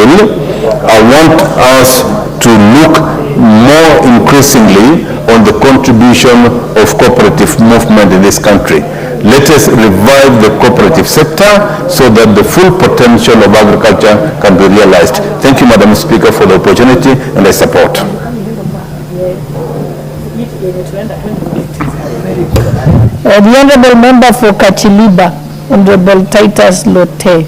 bill, I want us to look more increasingly on the contribution of cooperative movement in this country. Let us revive the cooperative sector so that the full potential of agriculture can be realized. Thank you, Madam Speaker, for the opportunity, and I support. The Honourable Member for Kachiliba, Honourable Titus Lote.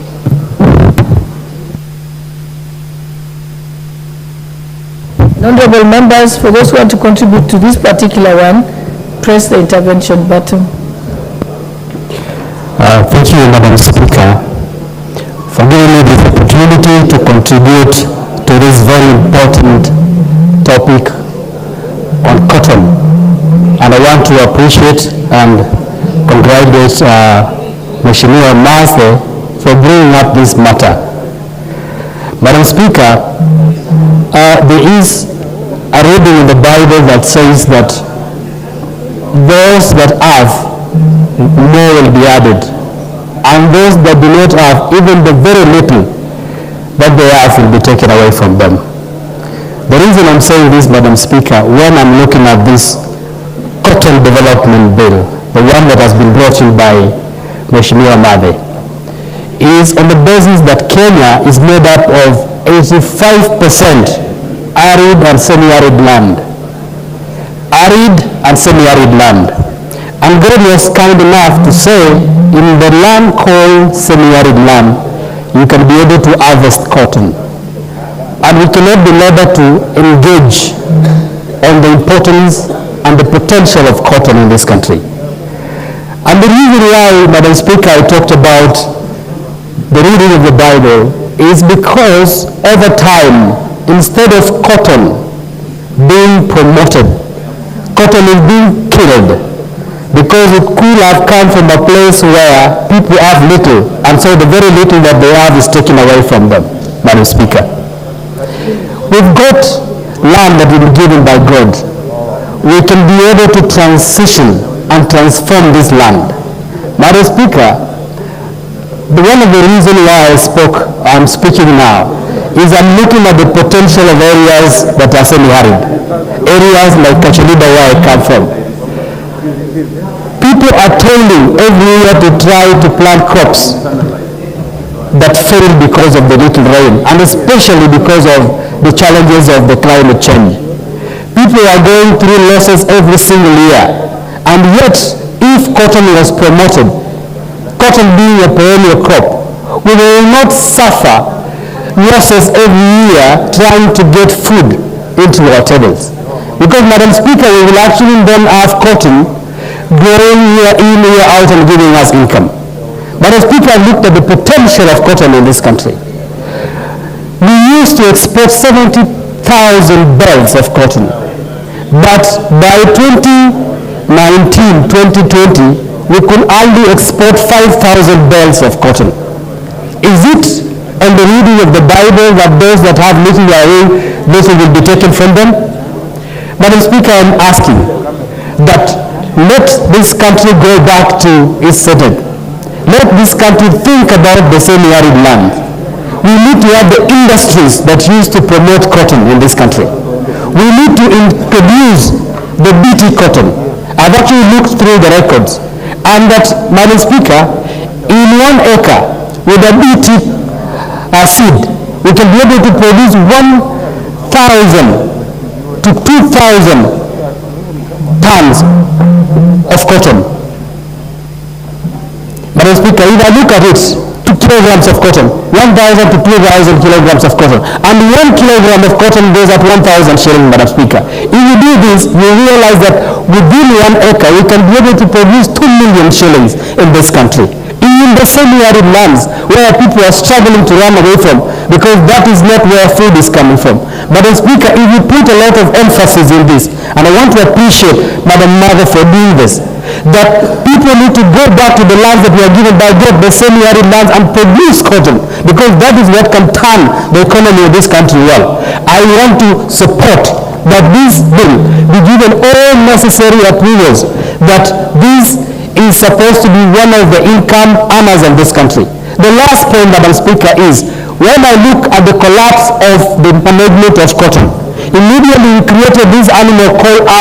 Honourable members, for those who want to contribute to this particular one, press the intervention button. Thank you, Madam Speaker, for giving me this opportunity to contribute to this very important topic on cotton. And I want to appreciate and congratulate Mheshimiwa Mase for bringing up this matter. Madam Speaker, there is a reading in the Bible that says that those that have, more will be added, and those that do not have, even the very little that they have will be taken away from them. The reason I'm saying this, Madam Speaker, when I'm looking at this cotton development bill, the one that has been brought in by Mheshimiwa Mase, is on the basis that Kenya is made up of 85% arid and semi-arid land. Arid and semi-arid land. And God was kind enough to say, in the land called semi-arid land, you can be able to harvest cotton. And we cannot be able to engage on the importance and the potential of cotton in this country. And the reason why, Madam Speaker, I talked about the reading of the Bible is because over time, instead of cotton being promoted, cotton is being killed, because it could have come from a place where people have little, and so the very little that they have is taken away from them, Madam Speaker. We've got land that has been given by God. We can be able to transition and transform this land. Madam Speaker, one of the reasons why I'm speaking now is I'm looking at the potential of areas that are semi-arid. Areas like Kachiliba, where I come from. People are toiling every year to try to plant crops that fail because of the little rain, and especially because of the challenges of the climate change. People are going through losses every single year, and yet if cotton was promoted, cotton being a perennial crop, we will not suffer losses every year trying to get food into our tables. Because, Madam Speaker, we will actually then have cotton growing year in, year out and giving us income. Madam Speaker, I looked at the potential of cotton in this country. We used to export 70,000 bales of cotton, but by 2019, 2020, we could only export 5,000 bales of cotton. Is it on the reading of the Bible that those that have little will be taken from them? Madam Speaker, I'm asking that let this country go back to its setting. Let this country think about the semi-arid land. We need to have the industries that used to promote cotton in this country. We need to introduce the BT cotton. I've actually looked through the records, and that, Madam Speaker, in 1 acre with a BT seed, we can be able to produce 1,000 to 2,000 tons of cotton. Madam Speaker, if I look at it, 2 kilograms of cotton, 1,000 to 2,000 kilograms of cotton, and 1 kilogram of cotton goes at 1,000 shillings, Madam Speaker. If we do this, we realize that within 1 acre, we can be able to produce 2 million shillings in this country. In the semi-arid lands where people are struggling to run away from, because that is not where food is coming from. Madam Speaker, if you put a lot of emphasis in this, and I want to appreciate Madam Mother for doing this, that people need to go back to the lands that were given by God, the semi-arid lands, and produce cotton, because that is what can turn the economy of this country well. I want to support that this bill be given all necessary approvals, that this is supposed to be one of the income earners of this country. The last point, Madam Speaker, is when I look at the collapse of the management of cotton, immediately we created this animal called Africa.